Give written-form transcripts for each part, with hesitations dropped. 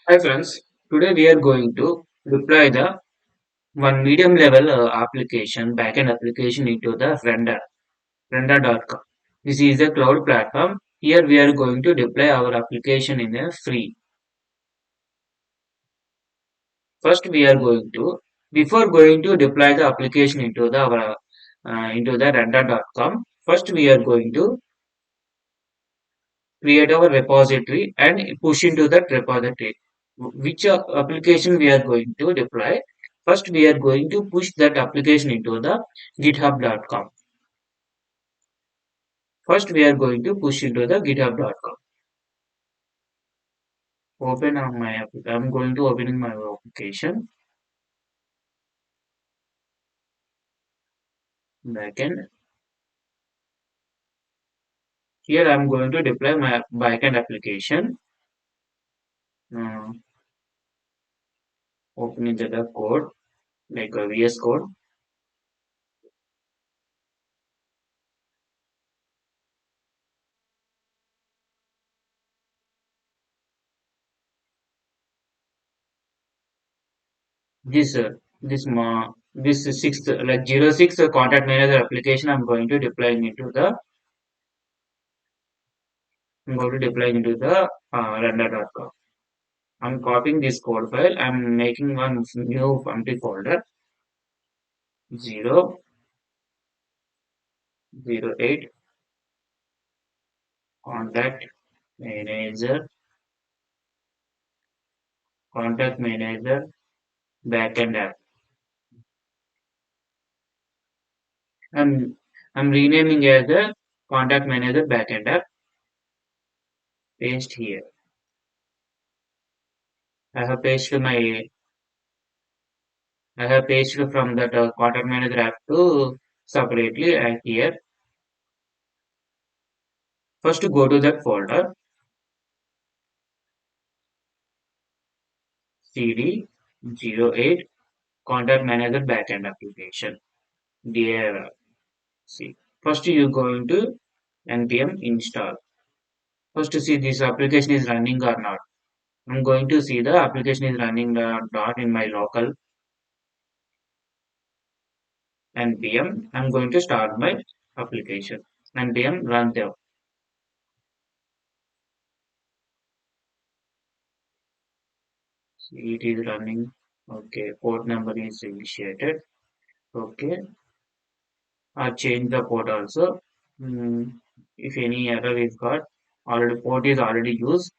Hi friends, today we are going to deploy the one medium level application, backend application into the render.com. This is a cloud platform. Here we are going to deploy our application in a free. First we are going to, before going to deploy the application into the render.com, first we are going to create our repository and push into that repository. Which application we are going to deploy? First, we are going to push that application into the github.com. First, we are going to push into the github.com. I'm going to open in my application backend. Here, I'm going to deploy my backend application. Uh, Opening the code like a VS Code. This sixth like 06 contact manager application. I'm going to deploy into the render.com. I'm copying this code file. I'm making one new empty folder 008 contact manager contact manager backend app. I'm I'm renaming as a contact manager backend app. Paste here. I have pasted my I have pasted from that contact manager app to separately here. First go to that folder cd 08 contact manager backend application. Dear see. First you going to npm install. First to see this application is running or not. I'm going to see the application is running or not in my local npm. I'm going to start my application. npm run there. See, it is running. Okay, port number is initiated. Okay, I change the port also. Hmm, if any error is got, already port is already used.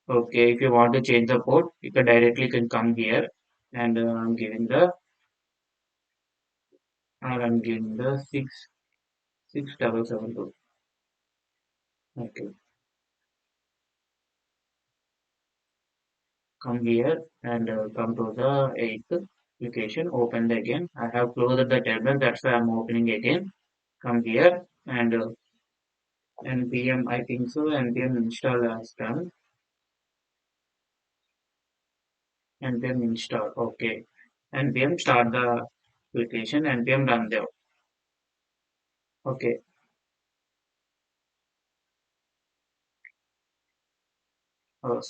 Okay, if you want to change the port, you can directly can come here and I'm giving the I'm giving the 66772. Okay, come here and come to the eighth application. Open it again. I have closed the terminal. That's why I'm opening again. Come here and npm. I think so. npm install has done. npm install. Okay, npm start the application. npm run there. Okay,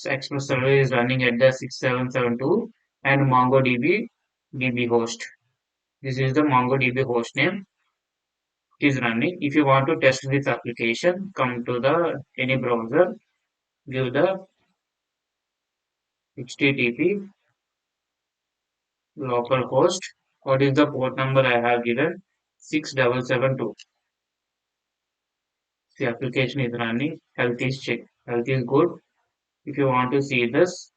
Express server is running at the 6772 and MongoDB DB host. This is the MongoDB host name. It is running. If you want to test this application, come to the any browser, give the HTTP localhost. What is the port number I have given? 6772. The application is running. Health is checked. Health is good. If you want to see this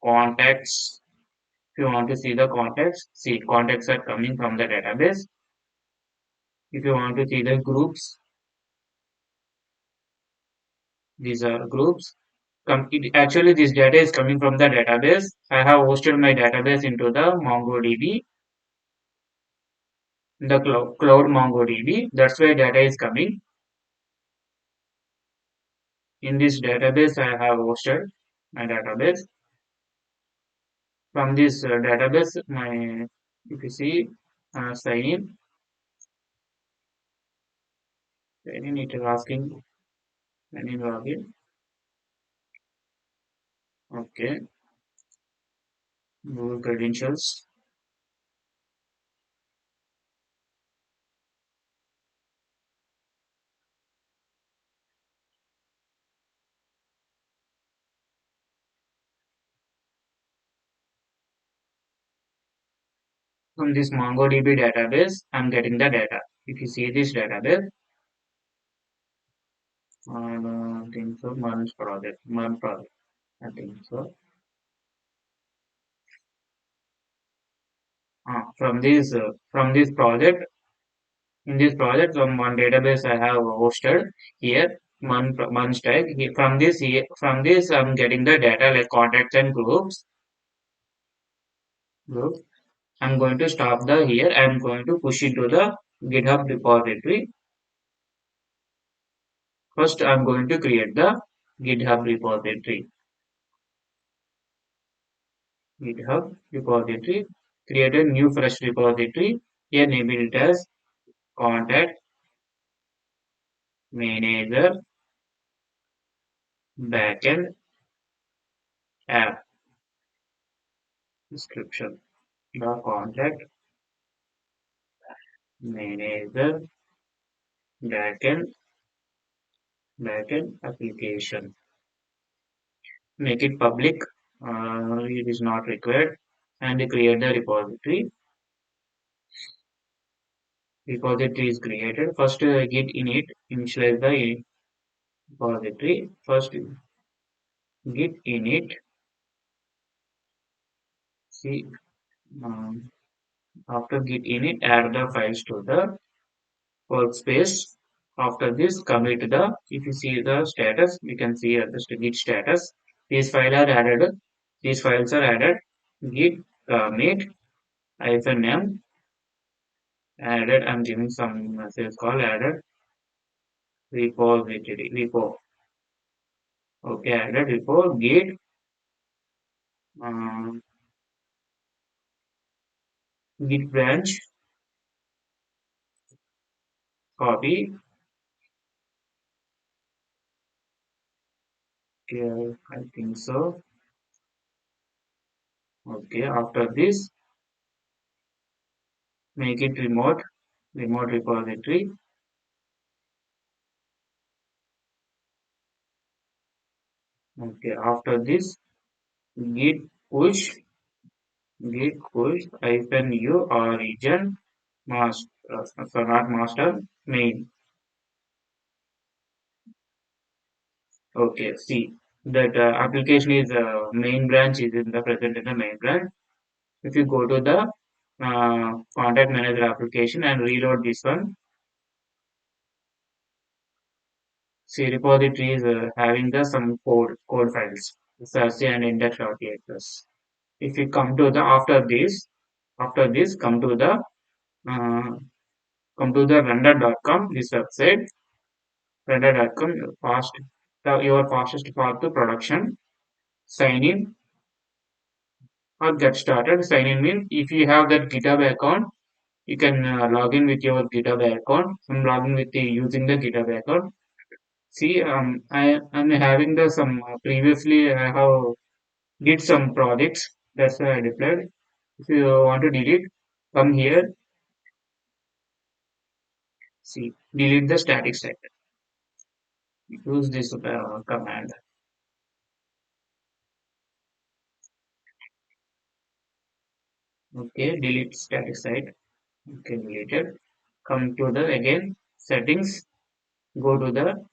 contacts, if you want to see the contacts, see contacts are coming from the database. If you want to see the groups, these are groups. Actually, this data is coming from the database. I have hosted my database into the MongoDB, the cloud MongoDB. That's why data is coming. In this database, I have hosted my database. From this database, if you see, sign in, it is asking sign in login. Okay, Google credentials. From this MongoDB database, I'm getting the data. If you see this database, I don't think so. One project. I think so. From this project, in this project, from one database I have hosted here, one stack. From this, I'm getting the data like contacts and groups. Groups. I'm going to stop the here. I'm going to push into the GitHub repository. First, I'm going to create the GitHub repository. GitHub repository. Create a new fresh repository. Here, name it as contact manager backend app description. The contact manager backend application. Make it public. It is not required. And create the repository. Repository is created. First, git init initialize the repository. First, git init. See, um, after git init, add the files to the workspace. After this, commit the. If you see the status, we can see the git status. These files are added. These files are added. Git commit -m added. I'm giving some message called added repo. Okay, added repo git um, git branch copy. Okay, I think so. Okay, after this, make it remote repository. Okay, after this, git push hyphen u origin master, so not master main. Okay, see that application is main branch is in the present in the main branch. If you go to the contact manager application and reload this one, see repository is having the some code files, SRC and index.txt. If you come to the after this uh, come to the render.com this website render.com your fastest path to production. Sign in or get started. Sign in means if you have that GitHub account, you can log in with your GitHub account. I'm logging with using the GitHub account. See, I'm having the some previously I have did some projects. That's why I deployed. If you want to delete, come here. See, delete the static site. Use this command. Okay, delete static site. Okay, deleted. Come to the again settings. Go to the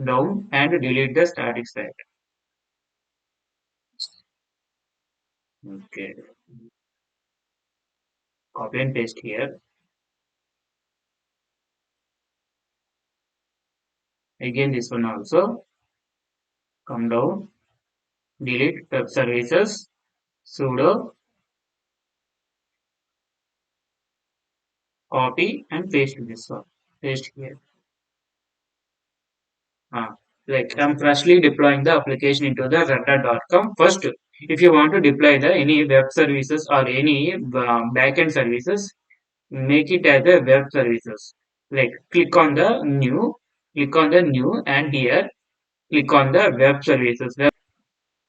down and delete the static site. Okay, copy and paste here. Again, this one also. Come down, delete web services, sudo, copy and paste this one. Paste here. Ah, like I'm freshly deploying the application into the render.com. First, if you want to deploy the any web services or any backend services, make it as a web services. Like click on the new and here click on the web services.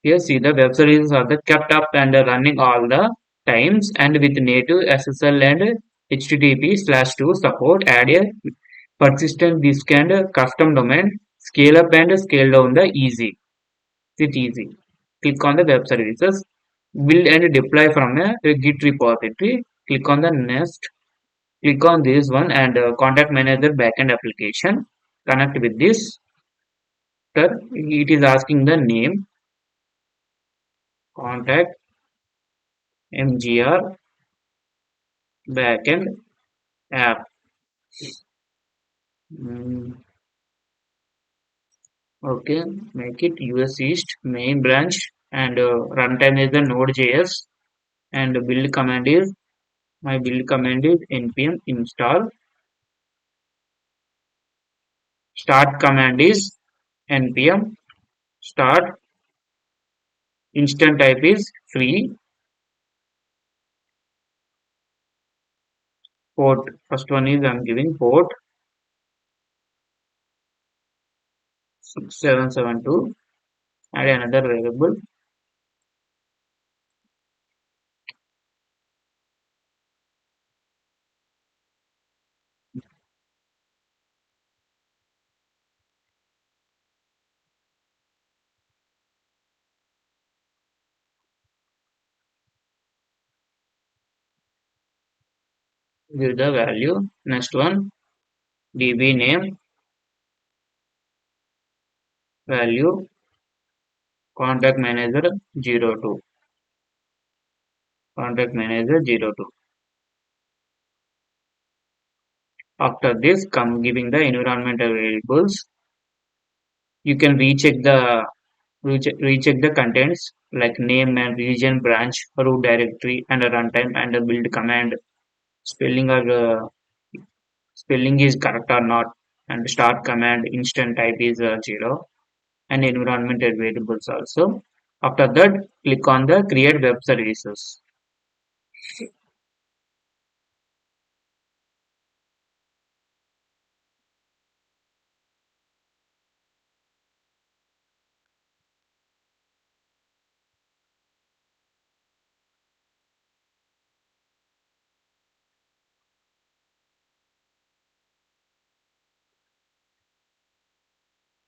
Here, see the web services are the kept up and running all the times and with native SSL and HTTP/2 support. Add a persistent disk and custom domain. Scale up and scale down the easy. It's easy. Click on the web services. Build and deploy from a Git repository. Click on the next. Click on this one and contact manager backend application. Connect with this. After it is asking the name. Contact mgr backend app. Mm, okay, make it US East main branch and runtime is the Node.js and build command is npm install. Start command is npm start. Instant type is free. Port first one is I'm giving port 6772. Add another variable. Give the value. Next one db name value contact manager 02. Contact manager 02. After this, come giving the environmental variables. You can recheck the contents like name and region, branch, root directory, and a runtime and a build command. Spelling or spelling is correct or not. And start command instant type is 0 and environmental variables also. After that, click on the create web services.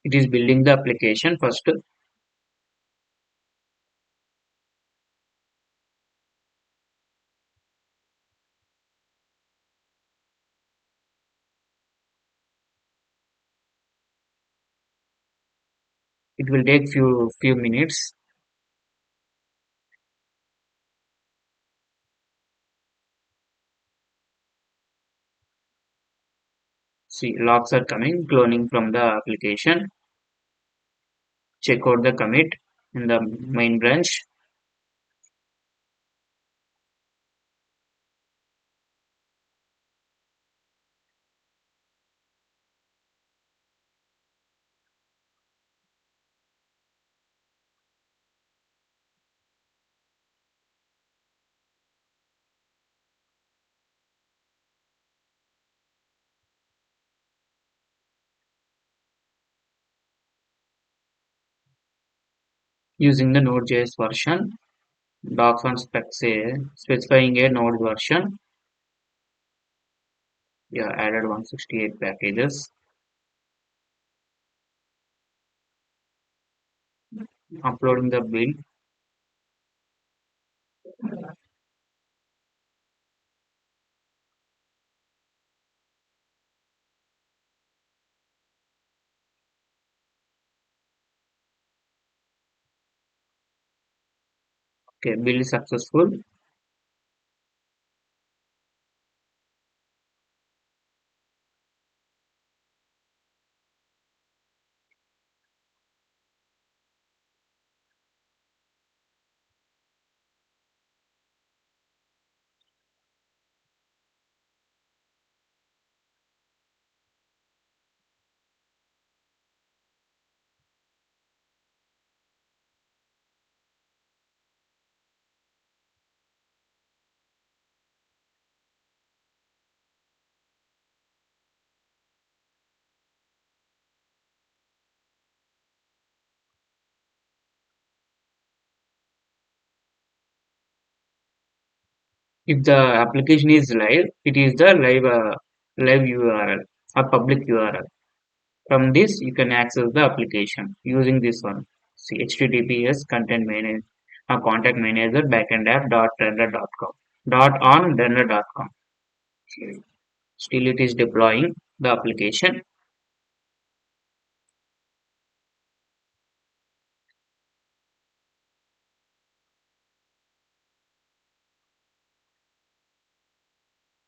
It is building the application first. It will take few minutes. See, logs are coming, cloning from the application. Check out the commit in the main branch. Using the Node.js version. Docs on specs specifying a Node version. Yeah, added 168 packages. Uploading the build. Okay, build successful. If the application is live, it is the live URL or public URL. From this, you can access the application using this one. See HTTPS content manager, contact manager backend app dot render.com dot on render.com. Still, it is deploying the application,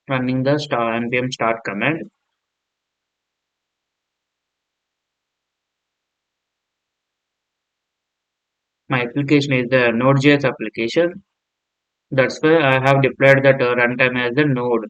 running the npm start command. My application is the Node.js application. That's why I have deployed that runtime as the node.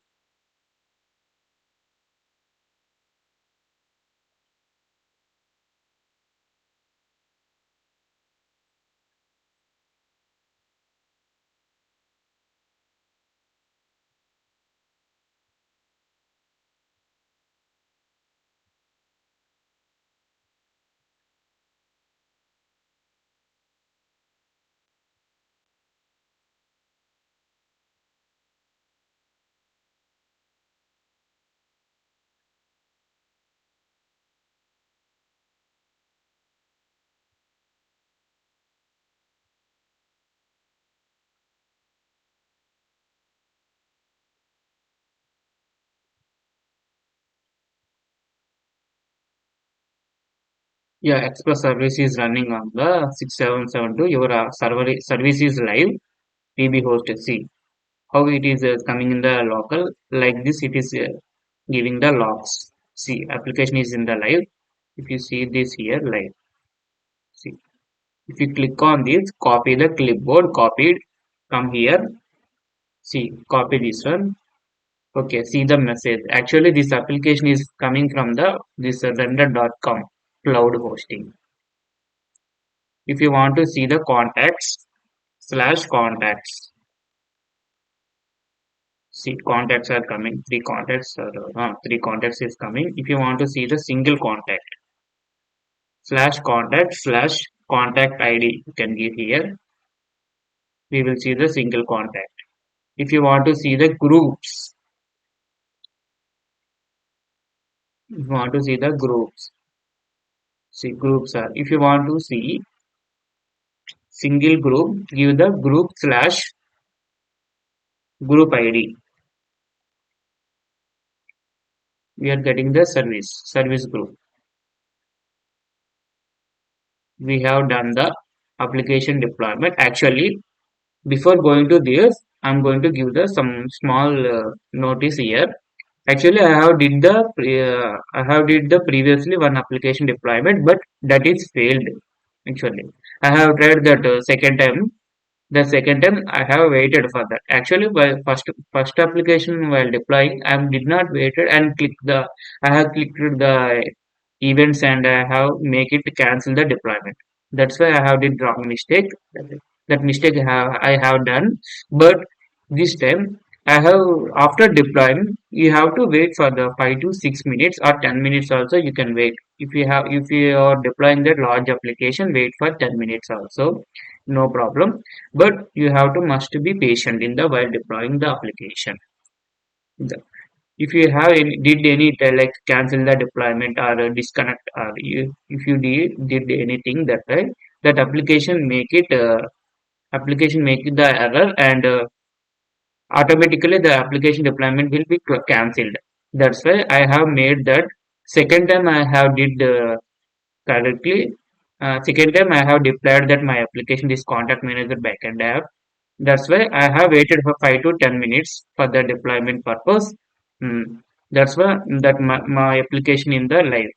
Yeah, Express service is running on the 6772. Your service is live. PB host. See how it is coming in the local. Like this, it is giving the logs. See, application is in the live. If you see this here, live. See, if you click on this, copy the clipboard. Copied from here. See, copy this one. Okay, see the message. Actually, this application is coming from the this render.com cloud hosting. If you want to see the contacts slash contacts, see contacts are coming. Three contacts is coming. If you want to see the single contact slash contact slash contact ID, you can give here. We will see the single contact. If you want to see the groups, if you want to see the groups, see groups are. If you want to see single group, give the group slash group ID. We are getting the service group. We have done the application deployment. Actually, before going to this, I'm going to give the some small notice here. Actually, I have did the previously one application deployment, but that is failed. Actually, I have tried that second time. The second time I have waited for that. Actually, while first application while deploying, I did not waited and click the. I have clicked the events and I have make it cancel the deployment. That's why I have did wrong mistake. That mistake I have done. But this time I have after deploying, you have to wait for the 5 to 6 minutes or 10 minutes also. You can wait if you are deploying that large application. Wait for 10 minutes also, no problem, but you have to must be patient in the while deploying the application. If you have did any like cancel the deployment or disconnect or if you did anything that way, that application make it the error and automatically the application deployment will be cancelled. That's why I have made that second time I have did correctly. Second time I have deployed that my application is contact manager backend app. That's why I have waited for 5 to 10 minutes for the deployment purpose. Hmm. That's why that my application in the live.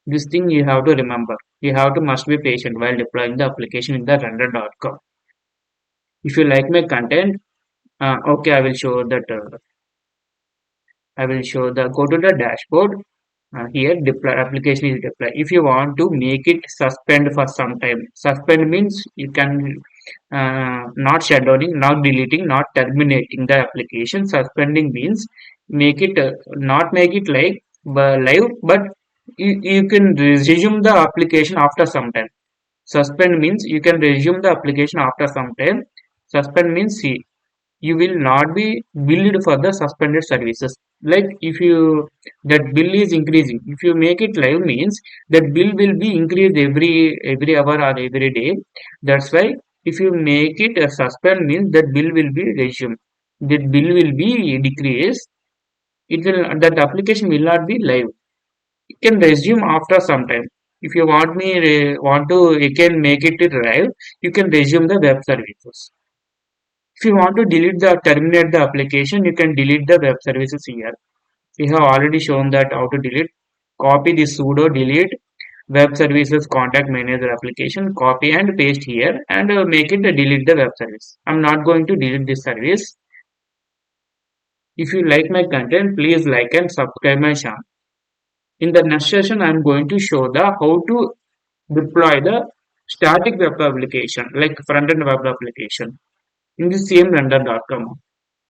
This thing you have to remember. You have to must be patient while deploying the application in the render.com. If you like my content, okay, I will show that. I will show the go to the dashboard. Here deploy application is deploy. If you want to make it suspend for some time, suspend means you can not shutdowning, not deleting, not terminating the application. Suspending means make it not make it like live, but you can resume the application after some time. Suspend means you can resume the application after some time. Suspend means see. you will not be billed for the suspended services. Like if you that bill is increasing, if you make it live means that bill will be increased every hour or every day. That's why if you make it a suspend means that bill will be resumed. That bill will be decreased. It will that application will not be live. You can resume after some time. If you want to you can make it live, you can resume the web services. If you want to delete the terminate the application, you can delete the web services here. We have already shown that how to delete. Copy the sudo delete web services contact manager application, copy and paste here and make it delete the web service. I'm not going to delete this service. If you like my content, please like and subscribe my channel. In the next session, I'm going to show the how to deploy the static web application like front end web application in the same render.com.